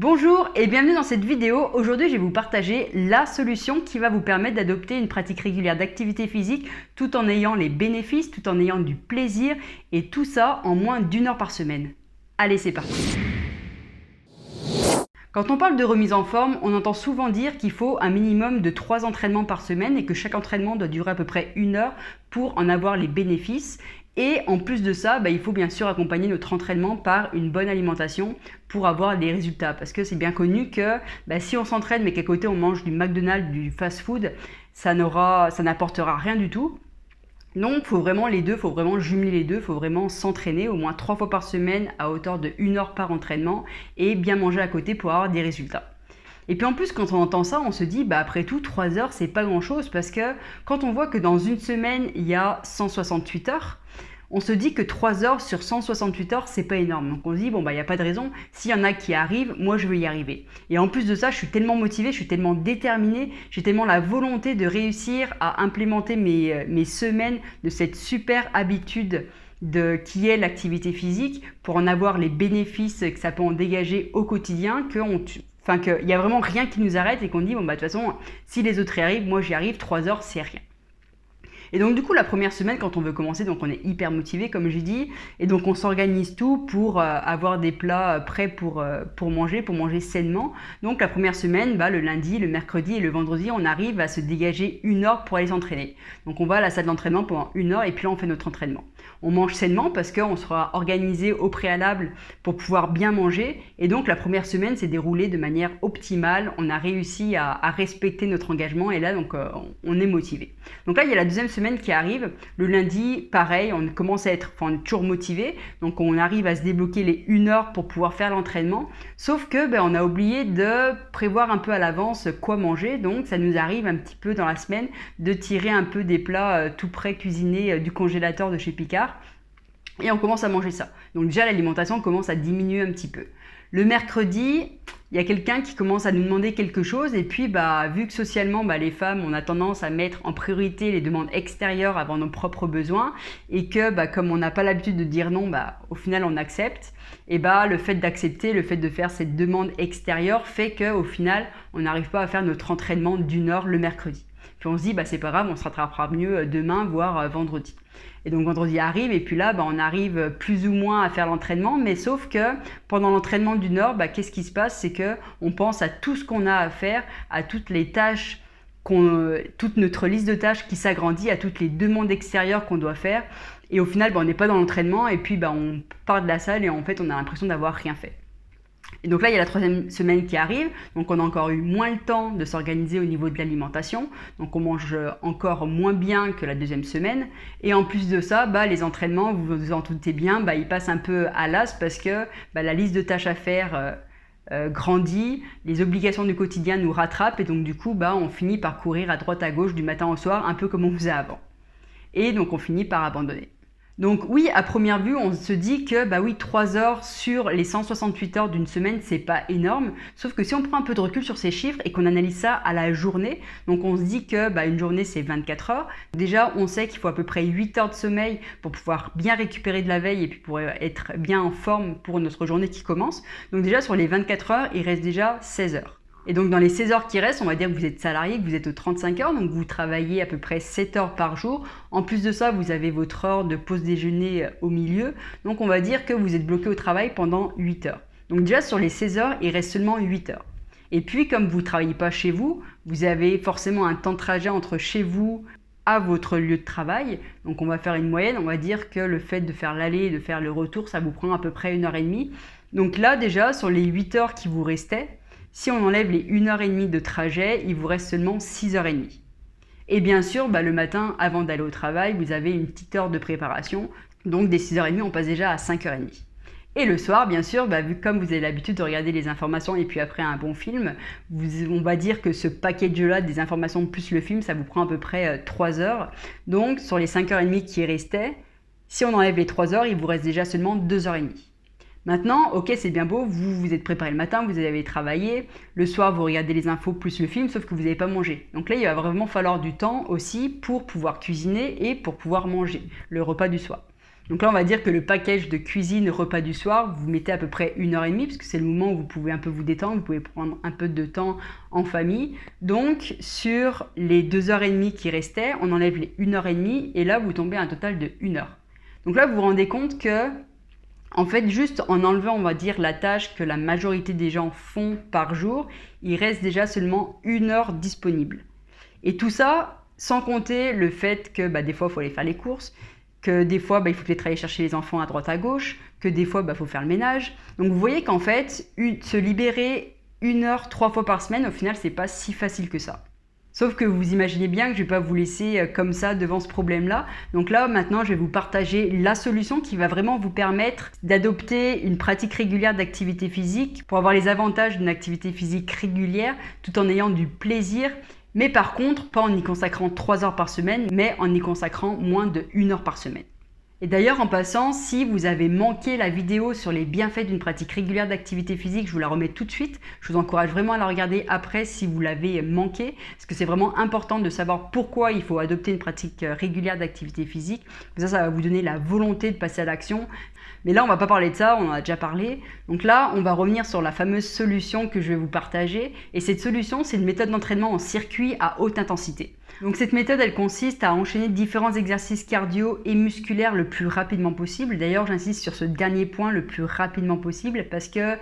Bonjour et bienvenue dans cette vidéo. Aujourd'hui, je vais vous partager la solution qui va vous permettre d'adopter une pratique régulière d'activité physique tout en ayant les bénéfices, tout en ayant du plaisir et tout ça en moins d'1 heure par semaine. Allez, c'est parti. Quand on parle de remise en forme, on entend souvent dire qu'il faut un minimum de 3 entraînements par semaine et que chaque entraînement doit durer à peu près 1 heure pour en avoir les bénéfices. Et en plus de ça, il faut bien sûr accompagner notre entraînement par une bonne alimentation pour avoir des résultats. Parce que c'est bien connu que si on s'entraîne mais qu'à côté on mange du McDonald's, du fast-food, ça n'apportera rien du tout. Donc, il faut vraiment les deux, il faut vraiment jumeler les deux, il faut vraiment s'entraîner au moins 3 fois par semaine à hauteur de 1 heure par entraînement et bien manger à côté pour avoir des résultats. Et puis en plus, quand on entend ça, on se dit, après tout, 3 heures, c'est pas grand-chose parce que quand on voit que dans une semaine, il y a 168 heures, on se dit que 3 heures sur 168 heures, c'est pas énorme. Donc on se dit, il n'y a pas de raison. S'il y en a qui arrivent, moi je veux y arriver. Et en plus de ça, je suis tellement motivée, je suis tellement déterminée, j'ai tellement la volonté de réussir à implémenter mes semaines de cette super habitude qui est l'activité physique pour en avoir les bénéfices que ça peut en dégager au quotidien, qu'il n'y a vraiment rien qui nous arrête et qu'on dit, de toute façon, si les autres y arrivent, moi j'y arrive, 3 heures, c'est rien. Et donc du coup, la première semaine, quand on veut commencer, donc on est hyper motivé, comme j'ai dit, et donc on s'organise tout pour avoir des plats prêts pour manger sainement. Donc la première semaine, le lundi, le mercredi et le vendredi, on arrive à se dégager 1 heure pour aller s'entraîner. Donc on va à la salle d'entraînement pendant 1 heure et puis là on fait notre entraînement. On mange sainement parce qu'on sera organisé au préalable pour pouvoir bien manger. Et donc la première semaine s'est déroulée de manière optimale. On a réussi à respecter notre engagement et là donc on est motivé. Donc là il y a la deuxième semaine qui arrive. Le lundi, pareil, on commence à on est toujours motivé. Donc on arrive à se débloquer les 1 heure pour pouvoir faire l'entraînement. Sauf que on a oublié de prévoir un peu à l'avance quoi manger. Donc ça nous arrive un petit peu dans la semaine de tirer un peu des plats tout prêts cuisinés du congélateur de chez Picard. Et on commence à manger ça. Donc déjà l'alimentation commence à diminuer un petit peu. Le mercredi, il y a quelqu'un qui commence à nous demander quelque chose et puis vu que socialement les femmes on a tendance à mettre en priorité les demandes extérieures avant nos propres besoins et que comme on n'a pas l'habitude de dire non, au final on accepte. Et le fait d'accepter, le fait de faire cette demande extérieure fait qu'au final on n'arrive pas à faire notre entraînement d'1 heure le mercredi. Puis on se dit c'est pas grave, on se rattrapera mieux demain voire vendredi. Et donc vendredi arrive et puis là on arrive plus ou moins à faire l'entraînement, mais sauf que pendant l'entraînement d'1 heure, qu'est-ce qui se passe? C'est que on pense à tout ce qu'on a à faire, à toutes les tâches, toute notre liste de tâches qui s'agrandit, à toutes les demandes extérieures qu'on doit faire. Et au final, on n'est pas dans l'entraînement et puis on part de la salle et en fait on a l'impression d'avoir rien fait. Et donc là, il y a la troisième semaine qui arrive, donc on a encore eu moins le temps de s'organiser au niveau de l'alimentation, donc on mange encore moins bien que la deuxième semaine, et en plus de ça, les entraînements, vous vous en doutez bien, ils passent un peu à l'as parce que la liste de tâches à faire grandit, les obligations du quotidien nous rattrapent, et donc du coup, on finit par courir à droite à gauche du matin au soir, un peu comme on faisait avant. Et donc on finit par abandonner. Donc oui, à première vue, on se dit que 3 heures sur les 168 heures d'une semaine, c'est pas énorme. Sauf que si on prend un peu de recul sur ces chiffres et qu'on analyse ça à la journée, donc on se dit que une journée c'est 24 heures. Déjà, on sait qu'il faut à peu près 8 heures de sommeil pour pouvoir bien récupérer de la veille et puis pour être bien en forme pour notre journée qui commence. Donc déjà, sur les 24 heures, il reste déjà 16 heures. Et donc dans les 16 heures qui restent, on va dire que vous êtes salarié, que vous êtes aux 35 heures, donc vous travaillez à peu près 7 heures par jour. En plus de ça, vous avez votre heure de pause déjeuner au milieu. Donc on va dire que vous êtes bloqué au travail pendant 8 heures. Donc déjà sur les 16 heures, il reste seulement 8 heures. Et puis comme vous ne travaillez pas chez vous, vous avez forcément un temps de trajet entre chez vous à votre lieu de travail. Donc on va faire une moyenne, on va dire que le fait de faire l'aller et de faire le retour, ça vous prend à peu près 1h30. Donc là déjà, sur les 8 heures qui vous restaient, si on enlève les 1h30 de trajet, il vous reste seulement 6h30. Et bien sûr, le matin, avant d'aller au travail, vous avez une petite heure de préparation. Donc des 6h30, on passe déjà à 5h30. Et le soir, bien sûr, comme vous avez l'habitude de regarder les informations et puis après un bon film, on va dire que ce package-là des informations plus le film, ça vous prend à peu près 3 heures. Donc sur les 5h30 qui restaient, si on enlève les 3 heures, il vous reste déjà seulement 2h30. Maintenant, ok, c'est bien beau, vous vous êtes préparé le matin, vous avez travaillé, le soir vous regardez les infos plus le film, sauf que vous n'avez pas mangé. Donc là, il va vraiment falloir du temps aussi pour pouvoir cuisiner et pour pouvoir manger le repas du soir. Donc là, on va dire que le package de cuisine repas du soir, vous mettez à peu près 1h30 parce que c'est le moment où vous pouvez un peu vous détendre, vous pouvez prendre un peu de temps en famille. Donc sur les 2h30 qui restaient, on enlève les 1h30 et là, vous tombez à un total de 1h. Donc là, vous vous rendez compte que, en fait, juste en enlevant, on va dire, la tâche que la majorité des gens font par jour, il reste déjà seulement 1h disponible. Et tout ça, sans compter le fait que des fois, il faut aller faire les courses, que des fois, il faut peut-être aller chercher les enfants à droite à gauche, que des fois, il faut faire le ménage. Donc vous voyez qu'en fait, se libérer 1h 3 fois par semaine, au final, c'est pas si facile que ça. Sauf que vous imaginez bien que je ne vais pas vous laisser comme ça devant ce problème-là. Donc là, maintenant, je vais vous partager la solution qui va vraiment vous permettre d'adopter une pratique régulière d'activité physique pour avoir les avantages d'une activité physique régulière tout en ayant du plaisir. Mais par contre, pas en y consacrant 3 heures par semaine, mais en y consacrant moins de 1 heure par semaine. Et d'ailleurs, en passant, si vous avez manqué la vidéo sur les bienfaits d'une pratique régulière d'activité physique, je vous la remets tout de suite. Je vous encourage vraiment à la regarder après si vous l'avez manqué, parce que c'est vraiment important de savoir pourquoi il faut adopter une pratique régulière d'activité physique. Ça va vous donner la volonté de passer à l'action. Mais là, on ne va pas parler de ça, on en a déjà parlé. Donc là, on va revenir sur la fameuse solution que je vais vous partager. Et cette solution, c'est une méthode d'entraînement en circuit à haute intensité. Donc cette méthode, elle consiste à enchaîner différents exercices cardio et musculaires le plus rapidement possible. D'ailleurs, j'insiste sur ce dernier point, le plus rapidement possible, parce que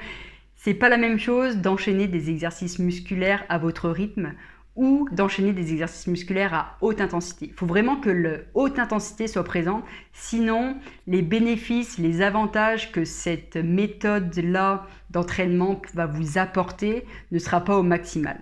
c'est pas la même chose d'enchaîner des exercices musculaires à votre rythme ou d'enchaîner des exercices musculaires à haute intensité. Il faut vraiment que la haute intensité soit présente, sinon les bénéfices, les avantages que cette méthode-là d'entraînement va vous apporter ne sera pas au maximal.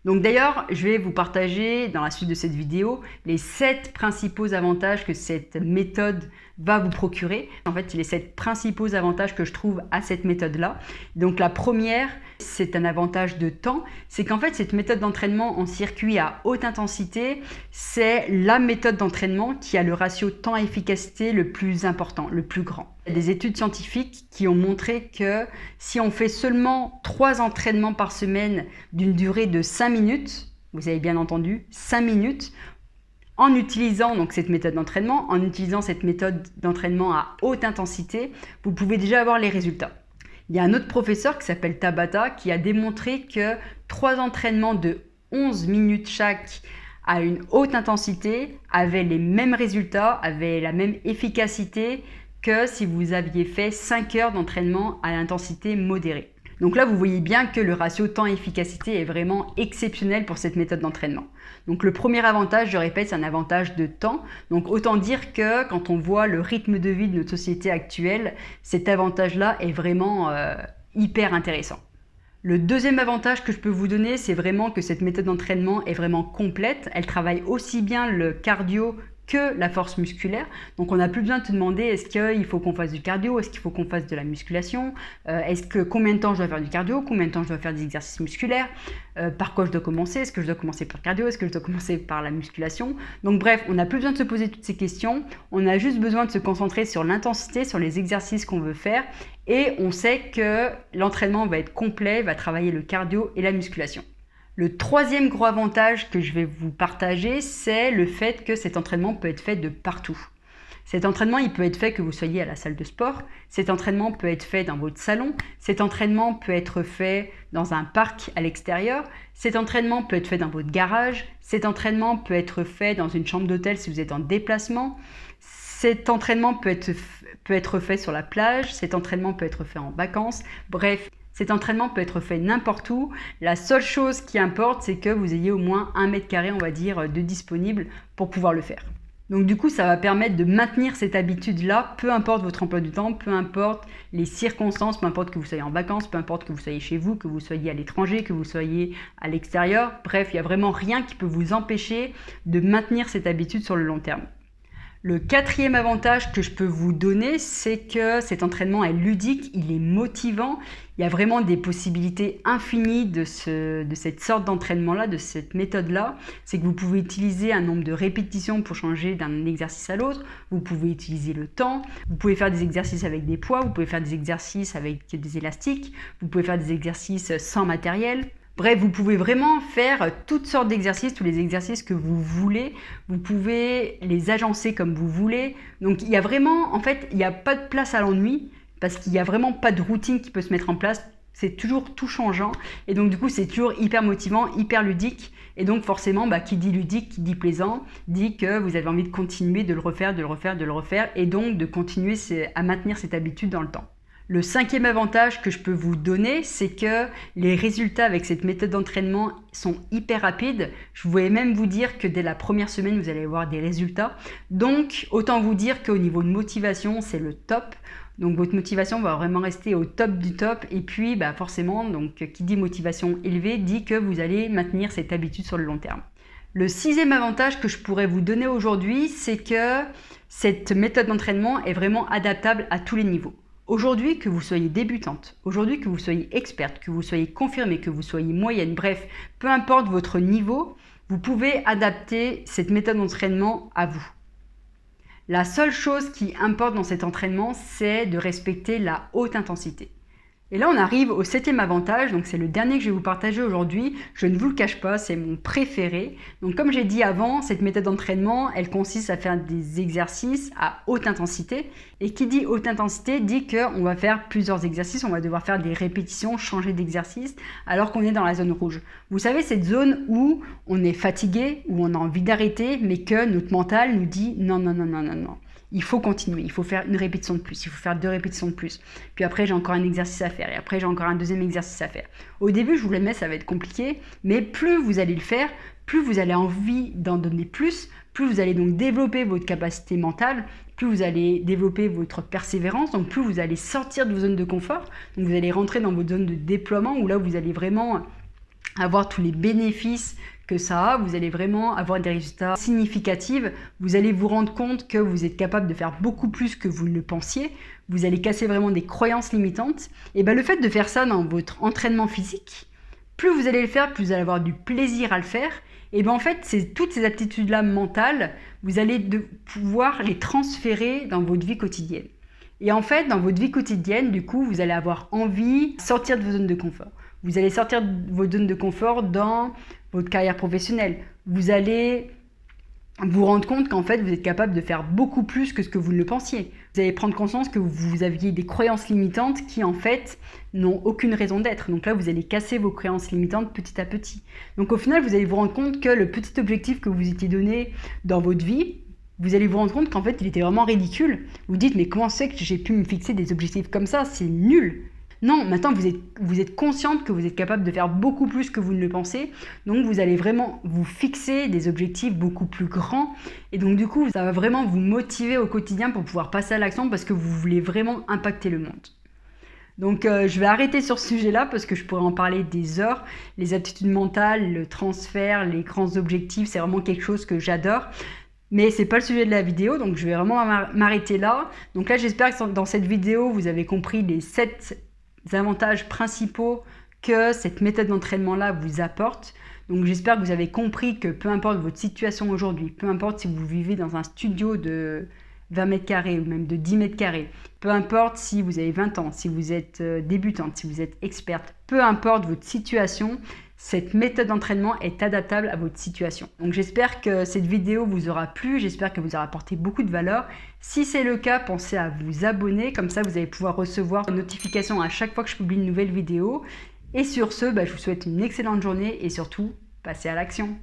Donc d'ailleurs, je vais vous partager dans la suite de cette vidéo les 7 principaux avantages que cette méthode va vous procurer. En fait, c'est les 7 principaux avantages que je trouve à cette méthode-là. Donc la première, c'est un avantage de temps. C'est qu'en fait, cette méthode d'entraînement en circuit à haute intensité, c'est la méthode d'entraînement qui a le ratio temps-efficacité le plus important, le plus grand. Il y a des études scientifiques qui ont montré que si on fait seulement 3 entraînements par semaine d'une durée de 5 minutes, vous avez bien entendu, 5 minutes, en utilisant donc cette méthode d'entraînement, en utilisant cette méthode d'entraînement à haute intensité, vous pouvez déjà avoir les résultats. Il y a un autre professeur qui s'appelle Tabata qui a démontré que 3 entraînements de 11 minutes chaque à une haute intensité avaient les mêmes résultats, avaient la même efficacité que si vous aviez fait 5 heures d'entraînement à l'intensité modérée. Donc là, vous voyez bien que le ratio temps-efficacité est vraiment exceptionnel pour cette méthode d'entraînement. Donc le premier avantage, je répète, c'est un avantage de temps. Donc autant dire que quand on voit le rythme de vie de notre société actuelle, cet avantage-là est vraiment hyper intéressant. Le deuxième avantage que je peux vous donner, c'est vraiment que cette méthode d'entraînement est vraiment complète. Elle travaille aussi bien le cardio que la force musculaire. Donc on n'a plus besoin de se demander est-ce qu'il faut qu'on fasse du cardio, est-ce qu'il faut qu'on fasse de la musculation, combien de temps je dois faire du cardio, combien de temps je dois faire des exercices musculaires, par quoi je dois commencer, est-ce que je dois commencer par le cardio, est-ce que je dois commencer par la musculation. Donc bref, on n'a plus besoin de se poser toutes ces questions, on a juste besoin de se concentrer sur l'intensité, sur les exercices qu'on veut faire et on sait que l'entraînement va être complet, va travailler le cardio et la musculation. Le troisième gros avantage que je vais vous partager, c'est le fait que cet entraînement peut être fait de partout. Cet entraînement, il peut être fait que vous soyez à la salle de sport, cet entraînement peut être fait dans votre salon, cet entraînement peut être fait dans un parc à l'extérieur, cet entraînement peut être fait dans votre garage, cet entraînement peut être fait dans une chambre d'hôtel si vous êtes en déplacement, cet entraînement peut être fait sur la plage, cet entraînement peut être fait en vacances, bref. Cet entraînement peut être fait n'importe où. La seule chose qui importe, c'est que vous ayez au moins 1 mètre carré, on va dire, de disponible pour pouvoir le faire. Donc du coup, ça va permettre de maintenir cette habitude-là, peu importe votre emploi du temps, peu importe les circonstances, peu importe que vous soyez en vacances, peu importe que vous soyez chez vous, que vous soyez à l'étranger, que vous soyez à l'extérieur. Bref, il n'y a vraiment rien qui peut vous empêcher de maintenir cette habitude sur le long terme. Le quatrième avantage que je peux vous donner, c'est que cet entraînement est ludique, il est motivant. Il y a vraiment des possibilités infinies de cette sorte d'entraînement-là, de cette méthode-là. C'est que vous pouvez utiliser un nombre de répétitions pour changer d'un exercice à l'autre. Vous pouvez utiliser le temps. Vous pouvez faire des exercices avec des poids. Vous pouvez faire des exercices avec des élastiques. Vous pouvez faire des exercices sans matériel. Bref, vous pouvez vraiment faire toutes sortes d'exercices, tous les exercices que vous voulez. Vous pouvez les agencer comme vous voulez. Donc il y a vraiment, en fait, il n'y a pas de place à l'ennui parce qu'il n'y a vraiment pas de routine qui peut se mettre en place. C'est toujours tout changeant et donc du coup c'est toujours hyper motivant, hyper ludique et donc forcément qui dit ludique, qui dit plaisant, dit que vous avez envie de continuer de le refaire, de le refaire, de le refaire et donc de continuer à maintenir cette habitude dans le temps. Le 5e avantage que je peux vous donner, c'est que les résultats avec cette méthode d'entraînement sont hyper rapides. Je voulais même vous dire que dès la première semaine, vous allez avoir des résultats. Donc, autant vous dire qu'au niveau de motivation, c'est le top. Donc, votre motivation va vraiment rester au top du top. Et puis, forcément, donc, qui dit motivation élevée, dit que vous allez maintenir cette habitude sur le long terme. Le 6e avantage que je pourrais vous donner aujourd'hui, c'est que cette méthode d'entraînement est vraiment adaptable à tous les niveaux. Aujourd'hui, que vous soyez débutante, aujourd'hui que vous soyez experte, que vous soyez confirmée, que vous soyez moyenne, bref, peu importe votre niveau, vous pouvez adapter cette méthode d'entraînement à vous. La seule chose qui importe dans cet entraînement, c'est de respecter la haute intensité. Et là, on arrive au 7e avantage, donc c'est le dernier que je vais vous partager aujourd'hui. Je ne vous le cache pas, c'est mon préféré. Donc comme j'ai dit avant, cette méthode d'entraînement, elle consiste à faire des exercices à haute intensité. Et qui dit haute intensité dit qu'on va faire plusieurs exercices, on va devoir faire des répétitions, changer d'exercice, alors qu'on est dans la zone rouge. Vous savez, cette zone où on est fatigué, où on a envie d'arrêter, mais que notre mental nous dit non, non, non, non, non, non. Il faut continuer, il faut faire une répétition de plus, il faut faire 2 répétitions de plus. Puis après, j'ai encore un exercice à faire et après, j'ai encore un deuxième exercice à faire. Au début, je vous l'admets, ça va être compliqué, mais plus vous allez le faire, plus vous allez envie d'en donner plus vous allez donc développer votre capacité mentale, plus vous allez développer votre persévérance, donc plus vous allez sortir de vos zones de confort, donc vous allez rentrer dans votre zone de déploiement où là, vous allez vraiment avoir tous les bénéfices que ça a, vous allez vraiment avoir des résultats significatifs, vous allez vous rendre compte que vous êtes capable de faire beaucoup plus que vous ne le pensiez, vous allez casser vraiment des croyances limitantes, et le fait de faire ça dans votre entraînement physique, plus vous allez le faire, plus vous allez avoir du plaisir à le faire, et en fait, toutes ces aptitudes-là mentales, vous allez pouvoir les transférer dans votre vie quotidienne. Et en fait, dans votre vie quotidienne, du coup, vous allez avoir envie de sortir de vos zones de confort. Vous allez sortir de vos zones de confort dans votre carrière professionnelle. Vous allez vous rendre compte qu'en fait, vous êtes capable de faire beaucoup plus que ce que vous ne le pensiez. Vous allez prendre conscience que vous aviez des croyances limitantes qui, en fait, n'ont aucune raison d'être. Donc là, vous allez casser vos croyances limitantes petit à petit. Donc au final, vous allez vous rendre compte que le petit objectif que vous étiez donné dans votre vie, vous allez vous rendre compte qu'en fait, il était vraiment ridicule. Vous dites, mais comment c'est que j'ai pu me fixer des objectifs comme ça? C'est nul. Non, maintenant vous êtes consciente que vous êtes capable de faire beaucoup plus que vous ne le pensez. Donc vous allez vraiment vous fixer des objectifs beaucoup plus grands. Et donc du coup, ça va vraiment vous motiver au quotidien pour pouvoir passer à l'action parce que vous voulez vraiment impacter le monde. Donc je vais arrêter sur ce sujet-là parce que je pourrais en parler des heures. Les aptitudes mentales, le transfert, les grands objectifs, c'est vraiment quelque chose que j'adore. Mais c'est pas le sujet de la vidéo, donc je vais vraiment m'arrêter là. Donc là, j'espère que dans cette vidéo, vous avez compris les 7 avantages principaux que cette méthode d'entraînement-là vous apporte. Donc j'espère que vous avez compris que peu importe votre situation aujourd'hui, peu importe si vous vivez dans un studio de 20 mètres carrés ou même de 10 mètres carrés, peu importe si vous avez 20 ans, si vous êtes débutante, si vous êtes experte, peu importe votre situation, cette méthode d'entraînement est adaptable à votre situation. Donc j'espère que cette vidéo vous aura plu, j'espère que vous aura apporté beaucoup de valeur. Si c'est le cas, pensez à vous abonner, comme ça vous allez pouvoir recevoir une notification à chaque fois que je publie une nouvelle vidéo. Et sur ce, je vous souhaite une excellente journée et surtout, passez à l'action.